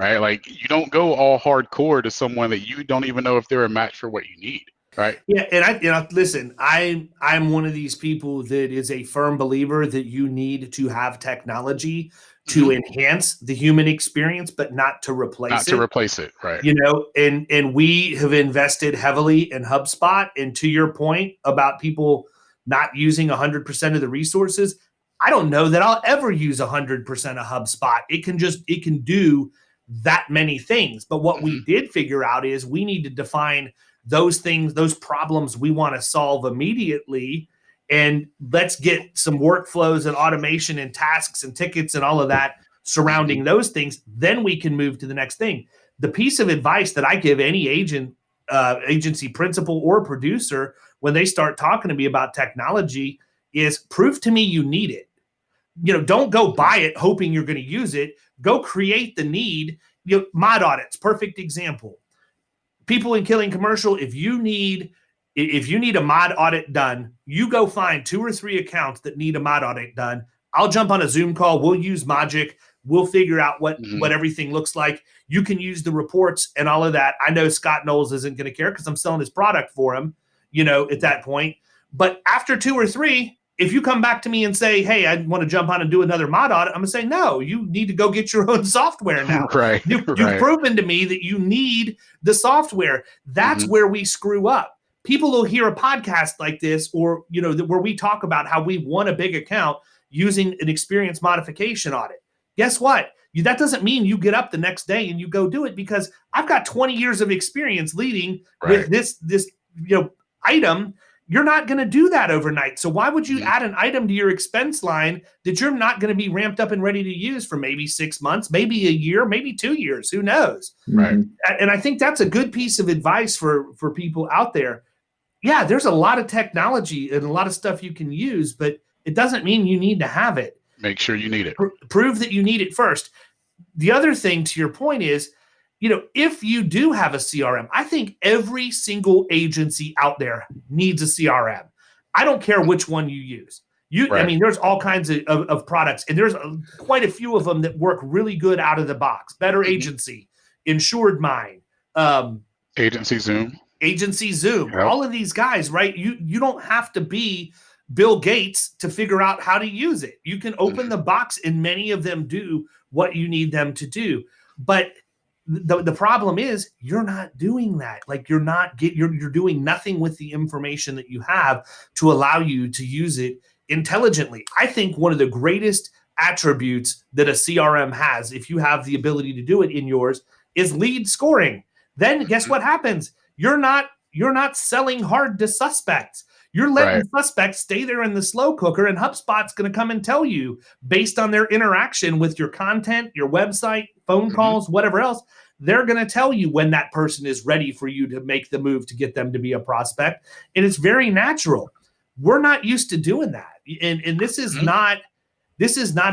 right? Like, you don't go all hardcore to someone that you don't even know if they're a match for what you need, right? Yeah, and listen, I'm one of these people that is a firm believer that you need to have technology to enhance the human experience, but not to replace it. Not to replace it, right? You know, and we have invested heavily in HubSpot. And to your point about people not using 100% of the resources, I don't know that I'll ever use 100% of HubSpot. It can do that many things. But what we did figure out is we need to define those things, those problems we want to solve immediately. And let's get some workflows and automation and tasks and tickets and all of that surrounding those things. Then we can move to the next thing. The piece of advice that I give any agency principal or producer when they start talking to me about technology is prove to me you need it. You know, don't go buy it hoping you're going to use it. Go create the need. You know, mod audits, perfect example. People in Killing Commercial, if you need a mod audit done, you go find 2 or 3 accounts that need a mod audit done. I'll jump on a Zoom call. We'll use Magic. We'll figure out what everything looks like. You can use the reports and all of that. I know Scott Knowles isn't going to care because I'm selling his product for him, you know, at that point. But after 2 or 3, if you come back to me and say, hey, I want to jump on and do another mod audit, I'm going to say, no, you need to go get your own software now. Right. You've proven to me that you need the software. That's where we screw up. People will hear a podcast like this, or, you know, where we talk about how we won a big account using an experience modification audit. Guess what? That doesn't mean you get up the next day and you go do it, because I've got 20 years of experience leading with this item. You're not going to do that overnight. So why would you add an item to your expense line that you're not going to be ramped up and ready to use for maybe 6 months, maybe a year, maybe 2 years? Who knows? Right. And I think that's a good piece of advice for people out there. Yeah, there's a lot of technology and a lot of stuff you can use, but it doesn't mean you need to have it. Make sure you need it. Prove that you need it first. The other thing, to your point, is, you know, if you do have a CRM, I think every single agency out there needs a CRM. I don't care which one you use. I mean, there's all kinds of products, and there's quite a few of them that work really good out of the box. Better Agency, Insured Mind, Agency Zoom, Yep. All of these guys, right? You don't have to be Bill Gates to figure out how to use it. You can open the box, and many of them do what you need them to do. But the problem is you're not doing that. Like, you're doing nothing with the information that you have to allow you to use it intelligently. I think one of the greatest attributes that a CRM has, if you have the ability to do it in yours, is lead scoring. Then guess what happens? You're not selling hard to suspects. You're letting suspects stay there in the slow cooker, and HubSpot's going to come and tell you, based on their interaction with your content, your website, phone calls, whatever else, they're going to tell you when that person is ready for you to make the move to get them to be a prospect. And it's very natural. We're not used to doing that. And this is not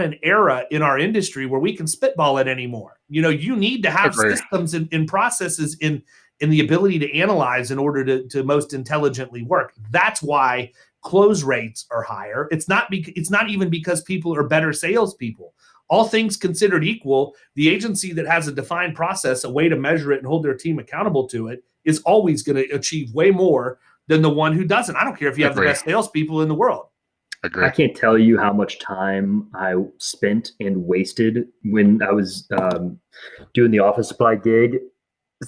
an era in our industry where we can spitball it anymore. You know, you need to have systems and processes in the ability to analyze in order to most intelligently work. That's why close rates are higher. It's not even because people are better salespeople. All things considered equal, the agency that has a defined process, a way to measure it and hold their team accountable to it, is always going to achieve way more than the one who doesn't. I don't care if you have the best salespeople in the world. Agree. I can't tell you how much time I spent and wasted when I was doing the office supply gig,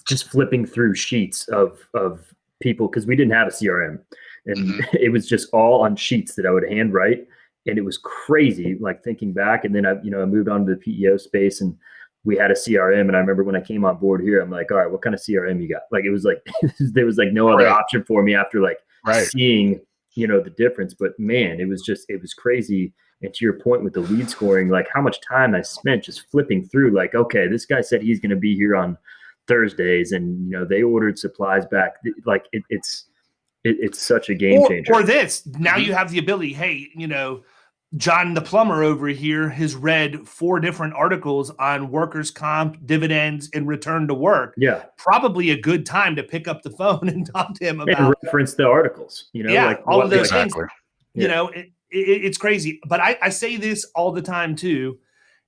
just flipping through sheets of people, because we didn't have a CRM, and it was just all on sheets that I would handwrite. And it was crazy, like thinking back. And then I moved on to the PEO space, and we had a CRM. And I remember when I came on board here, I'm like, all right, what kind of CRM you got? Like, it was like, there was like no other option for me after like seeing, the difference. But man, it was crazy. And to your point with the lead scoring, like how much time I spent just flipping through, like, okay, this guy said he's going to be here on Thursdays, and, they ordered supplies back. Like it's such a game changer. Or this, now you have the ability, hey, John the plumber over here has read 4 different articles on workers' comp, dividends, and return to work. Yeah. Probably a good time to pick up the phone and talk to him about. And reference the articles, like all of those things. Yeah. It's crazy. But I say this all the time too,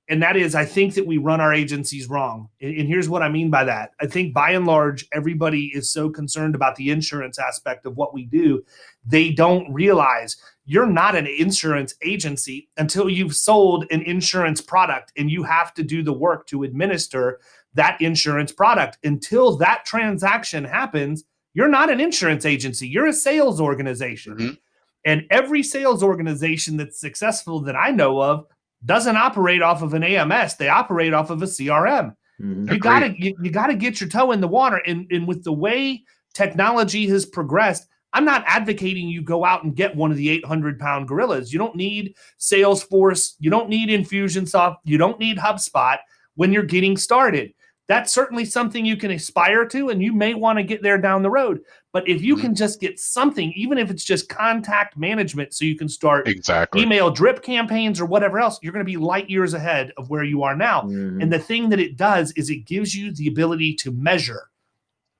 and that is I think that we run our agencies wrong. And here's what I mean by that. I think by and large, everybody is so concerned about the insurance aspect of what we do. They don't realize you're not an insurance agency until you've sold an insurance product, and you have to do the work to administer that insurance product. Until that transaction happens, you're not an insurance agency. You're a sales organization. And every sales organization that's successful that I know of doesn't operate off of an AMS. They operate off of a CRM. You gotta get your toe in the water. And with the way technology has progressed, I'm not advocating you go out and get one of the 800-pound gorillas. You don't need Salesforce. You don't need Infusionsoft. You don't need HubSpot when you're getting started. That's certainly something you can aspire to, and you may want to get there down the road. But if you can just get something, even if it's just contact management, so you can start email drip campaigns or whatever else, you're going to be light years ahead of where you are now. And the thing that it does is it gives you the ability to measure.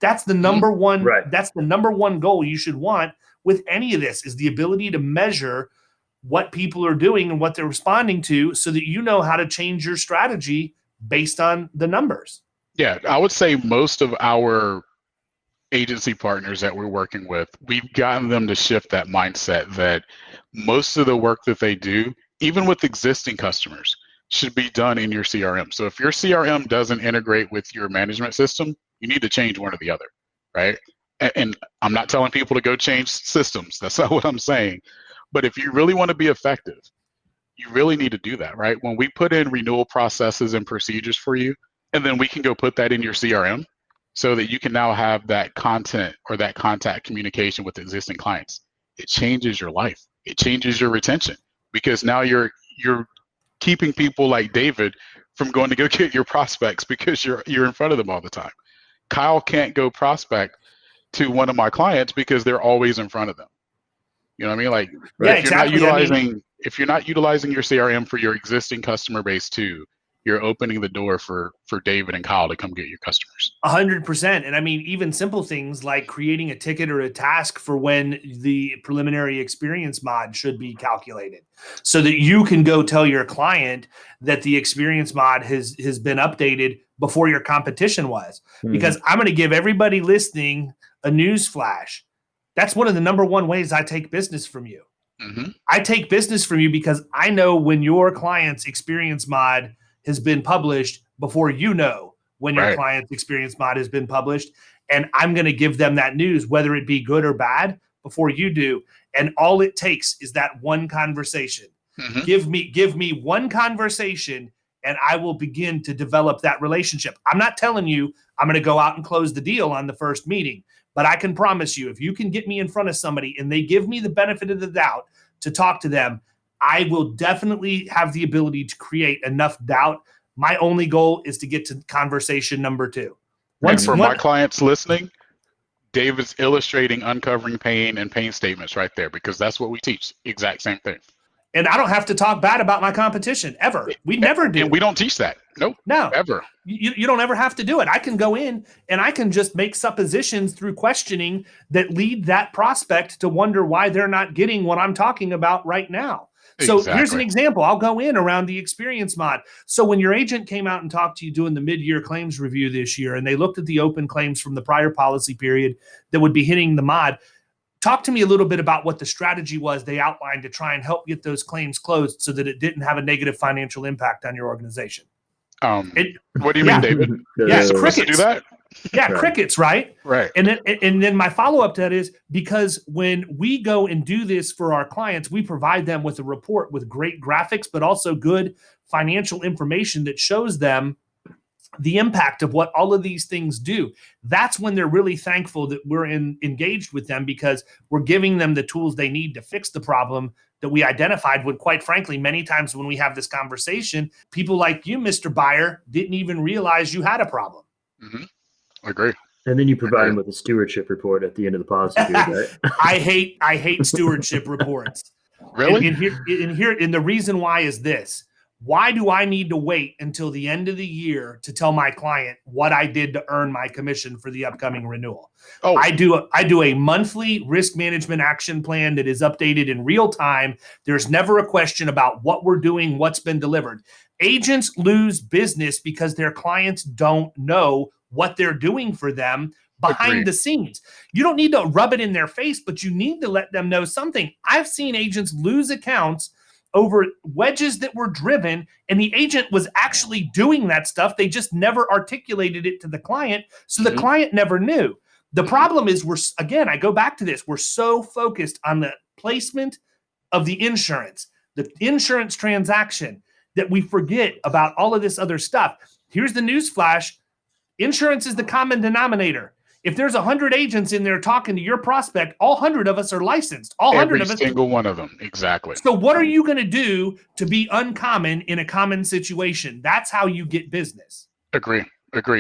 That's the number one. That's the number one goal you should want with any of this, is the ability to measure what people are doing and what they're responding to, so that you know how to change your strategy based on the numbers. Yeah, I would say most of our agency partners that we're working with, we've gotten them to shift that mindset that most of the work that they do, even with existing customers, should be done in your CRM. So if your CRM doesn't integrate with your management system, you need to change one or the other, right? And I'm not telling people to go change systems. That's not what I'm saying. But if you really want to be effective, you really need to do that, right? When we put in renewal processes and procedures for you, and then we can go put that in your CRM so that you can now have that content or that contact communication with existing clients. It changes your life. It changes your retention, because now you're keeping people like David from going to go get your prospects because you're in front of them all the time. Kyle can't go prospect to one of my clients because they're always in front of them. You know what I mean? Like, if you're not utilizing your CRM for your existing customer base too, you're opening the door for David and Kyle to come get your customers. 100%. And I mean, even simple things like creating a ticket or a task for when the preliminary experience mod should be calculated, so that you can go tell your client that the experience mod has been updated before your competition was. Because I'm going to give everybody listening a news flash. That's one of the number one ways I take business from you. I take business from you because I know when your client's experience mod has been published before you know when your client's experience mod has been published. And I'm going to give them that news, whether it be good or bad, before you do. And all it takes is that one conversation. Give me one conversation, and I will begin to develop that relationship. I'm not telling you I'm going to go out and close the deal on the first meeting, but I can promise you, if you can get me in front of somebody and they give me the benefit of the doubt to talk to them, I will definitely have the ability to create enough doubt. My only goal is to get to conversation number 2. My clients listening, David's illustrating uncovering pain and pain statements right there, because that's what we teach. Exact same thing. And I don't have to talk bad about my competition ever. We never do. And we don't teach that. Nope. No. Ever. You don't ever have to do it. I can go in and I can just make suppositions through questioning that lead that prospect to wonder why they're not getting what I'm talking about right now. So here's an example. I'll go in around the experience mod. So when your agent came out and talked to you doing the mid-year claims review this year, and they looked at the open claims from the prior policy period that would be hitting the mod, talk to me a little bit about what the strategy was they outlined to try and help get those claims closed so that it didn't have a negative financial impact on your organization. What do you mean, David? Yes, crickets. Do that? Yeah, crickets, right? Right. And then my follow-up to that is, because when we go and do this for our clients, we provide them with a report with great graphics, but also good financial information that shows them the impact of what all of these things do. That's when they're really thankful that we're engaged with them, because we're giving them the tools they need to fix the problem that we identified. When, quite frankly, many times when we have this conversation, people like you, Mr. Buyer, didn't even realize you had a problem. Mm-hmm. I agree. And then you provide them with a stewardship report at the end of the policy period, right? I hate stewardship reports. Really? And the reason why is this. Why do I need to wait until the end of the year to tell my client what I did to earn my commission for the upcoming renewal? Oh, I do a monthly risk management action plan that is updated in real time. There's never a question about what we're doing, what's been delivered. Agents lose business because their clients don't know what they're doing for them behind the scenes. You don't need to rub it in their face, but you need to let them know something. I've seen agents lose accounts over wedges that were driven, and the agent was actually doing that stuff. They just never articulated it to the client, so the client never knew. The problem is, I go back to this. We're so focused on the placement of the insurance transaction, that we forget about all of this other stuff. Here's the news flash. Insurance is the common denominator. If there's 100 agents in there talking to your prospect, all 100 of us are licensed. All 100 of us. Every single one of them. Exactly. So what are you going to do to be uncommon in a common situation? That's how you get business. Agree.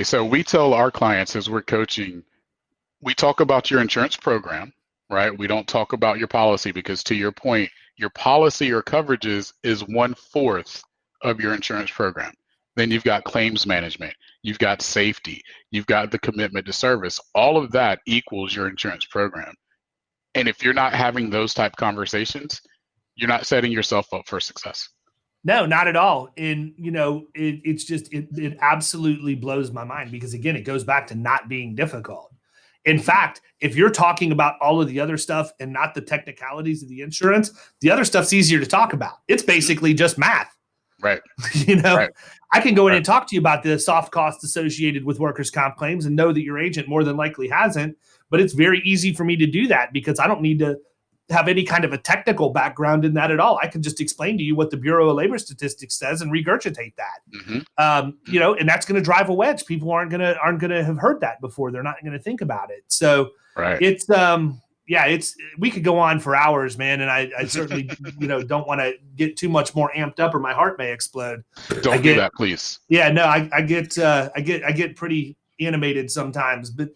So we tell our clients as we're coaching, we talk about your insurance program, right? We don't talk about your policy, because to your point, your policy or coverages is 1/4 of your insurance program. Then you've got claims management, you've got safety, you've got the commitment to service. All of that equals your insurance program. And if you're not having those type conversations, you're not setting yourself up for success. No, not at all. And, it absolutely blows my mind, because, again, it goes back to not being difficult. In fact, if you're talking about all of the other stuff and not the technicalities of the insurance, the other stuff's easier to talk about. It's basically just math. Right. Right. I can go in and talk to you about the soft costs associated with workers' comp claims and know that your agent more than likely hasn't, but it's very easy for me to do that because I don't need to have any kind of a technical background in that at all. I can just explain to you what the Bureau of Labor Statistics says and regurgitate that. And that's going to drive a wedge. People aren't going to have heard that before. They're not going to think about it. So it's we could go on for hours, man. And I certainly, don't want to get too much more amped up or my heart may explode. Don't do that, please. Yeah, no, I get pretty animated sometimes, but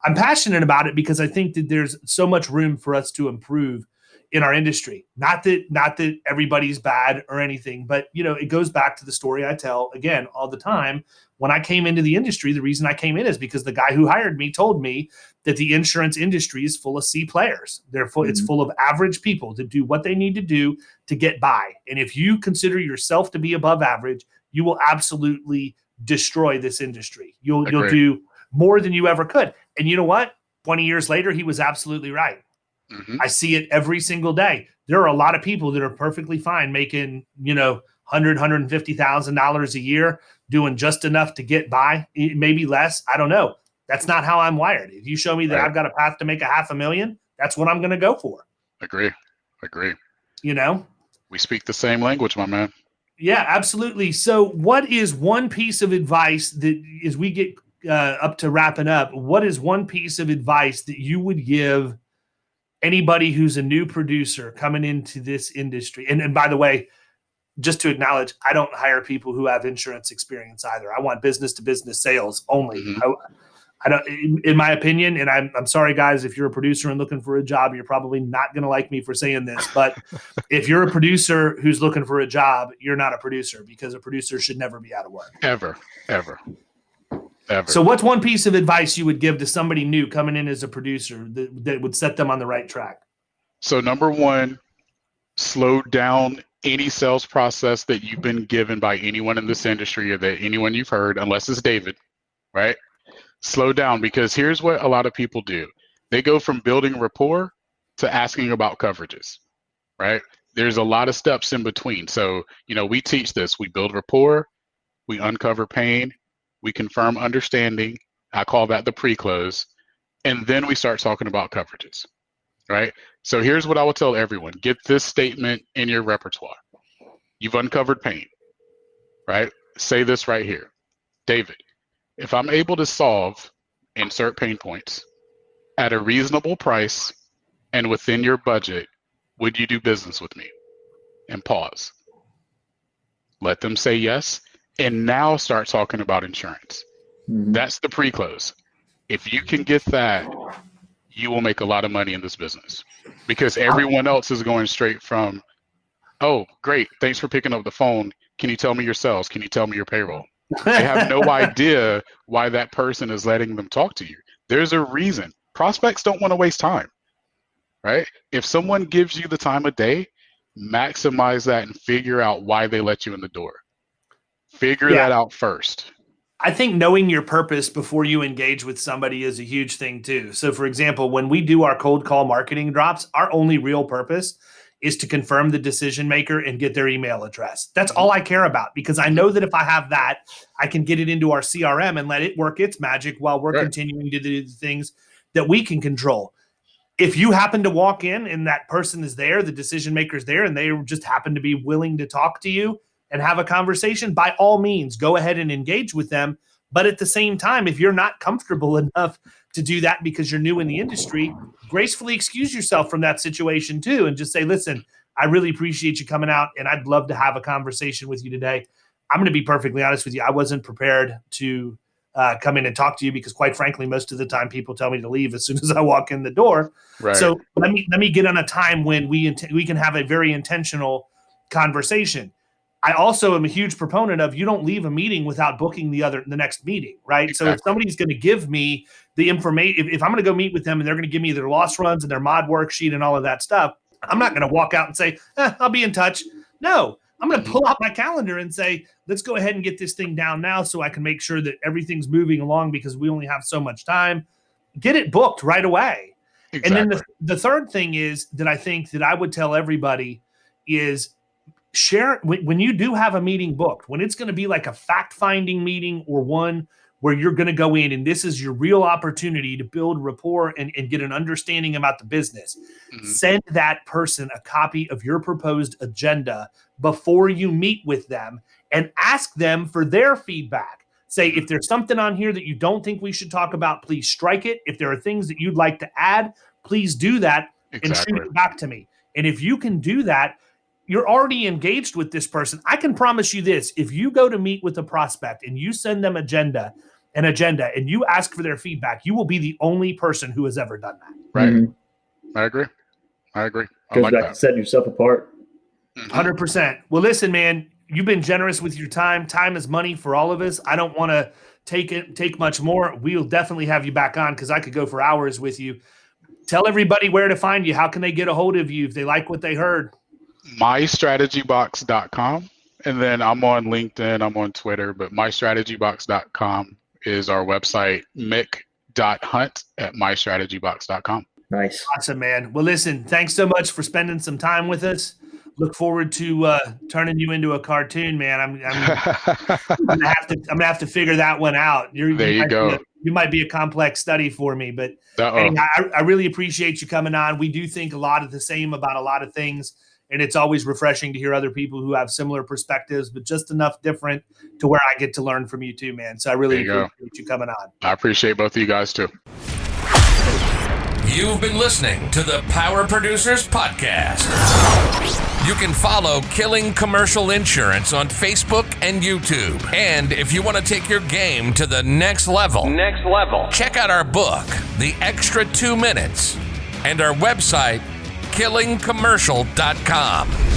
I'm passionate about it because I think that there's so much room for us to improve in our industry. Not that everybody's bad or anything, but it goes back to the story I tell again all the time. When I came into the industry, the reason I came in is because the guy who hired me told me that the insurance industry is full of C players. It's full of average people that do what they need to do to get by. And if you consider yourself to be above average, you will absolutely destroy this industry. You'll do more than you ever could. And you know what? 20 years later, he was absolutely right. I see it every single day. There are a lot of people that are perfectly fine making, $150,000 a year, doing just enough to get by, maybe less. I don't know. That's not how I'm wired. If you show me that I've got a path to make $500,000, that's what I'm going to go for. Agree. We speak the same language, my man. Yeah, absolutely. So what is one piece of advice that, as we get up to wrapping up, what is one piece of advice that you would give anybody who's a new producer coming into this industry? And by the way, just to acknowledge, I don't hire people who have insurance experience either. I want business to business sales only. I don't, in my opinion, and I'm sorry, guys, if you're a producer and looking for a job, you're probably not going to like me for saying this, but if you're a producer who's looking for a job, you're not a producer, because a producer should never be out of work. Ever. So what's one piece of advice you would give to somebody new coming in as a producer that would set them on the right track? So number one, slow down any sales process that you've been given by anyone in this industry or that anyone you've heard, unless it's David, right? Slow down, because here's what a lot of people do. They go from building rapport to asking about coverages, right? There's a lot of steps in between. So, we teach this. We build rapport, we uncover pain, we confirm understanding. I call that the pre-close. And then we start talking about coverages, right? So here's what I will tell everyone. Get this statement in your repertoire. You've uncovered pain, right? Say this right here. David, if I'm able to solve, insert pain points, at a reasonable price and within your budget, would you do business with me? And pause. Let them say yes, and now start talking about insurance. Mm-hmm. That's the pre-close. If you can get that, you will make a lot of money in this business, because everyone else is going straight from, oh, great, thanks for picking up the phone. Can you tell me your sales? Can you tell me your payroll? They have no idea why that person is letting them talk to you. There's a reason. Prospects don't want to waste time, right? If someone gives you the time of day, maximize that and figure out why they let you in the door. Figure that out first. I think knowing your purpose before you engage with somebody is a huge thing too. So for example, when we do our cold call marketing drops, our only real purpose is to confirm the decision maker and get their email address. That's all I care about, because I know that if I have that, I can get it into our CRM and let it work its magic while we're continuing to do the things that we can control. If you happen to walk in and that person is there, the decision maker is there, and they just happen to be willing to talk to you and have a conversation, by all means, go ahead and engage with them. But at the same time, if you're not comfortable enough to do that because you're new in the industry, gracefully excuse yourself from that situation too, and just say, listen, I really appreciate you coming out, and I'd love to have a conversation with you today. I'm going to be perfectly honest with you. I wasn't prepared to come in and talk to you, because quite frankly, most of the time people tell me to leave as soon as I walk in the door. Right. So let me get on a time when we can have a very intentional conversation. I also am a huge proponent of, you don't leave a meeting without booking the next meeting, right? Exactly. So if somebody's going to give me the information, if I'm going to go meet with them and they're going to give me their loss runs and their mod worksheet and all of that stuff, I'm not going to walk out and say, I'll be in touch. No, I'm going to pull out my calendar and say, let's go ahead and get this thing down now so I can make sure that everything's moving along, because we only have so much time. Get it booked right away. Exactly. And then the third thing is that I think that I would tell everybody is, share when you do have a meeting booked, when it's going to be like a fact-finding meeting, or one where you're going to go in and this is your real opportunity to build rapport and get an understanding about the business. Mm-hmm. Send that person a copy of your proposed agenda before you meet with them, and ask them for their feedback. Say, if there's something on here that you don't think we should talk about, please strike it. If there are things that you'd like to add, please do that. Exactly. And shoot it back to me. And if you can do that, you're already engaged with this person. I can promise you this: if you go to meet with a prospect and you send them an agenda and you ask for their feedback, you will be the only person who has ever done that. Right. Mm-hmm. I agree. Goes back to setting yourself apart. 100%. Well, listen, man, you've been generous with your time. Time is money for all of us. I don't want to take much more. We'll definitely have you back on, because I could go for hours with you. Tell everybody where to find you. How can they get a hold of you if they like what they heard? mystrategybox.com, and then I'm on LinkedIn, I'm on Twitter, but mystrategybox.com is our website. Mick.Hunt@mystrategybox.com. Nice. Awesome, man. Well, listen, thanks so much for spending some time with us. Look forward to turning you into a cartoon, man. I'm gonna have to figure that one out. There you go. You might be a complex study for me, but anyhow, I really appreciate you coming on. We do think a lot of the same about a lot of things, and it's always refreshing to hear other people who have similar perspectives, but just enough different to where I get to learn from you too, man. So I really appreciate you coming on. I appreciate both of you guys too. You've been listening to the Power Producers Podcast. You can follow Killing Commercial Insurance on Facebook and YouTube. And if you want to take your game to the next level, check out our book, The Extra 2 Minutes, and our website, killingcommercial.com.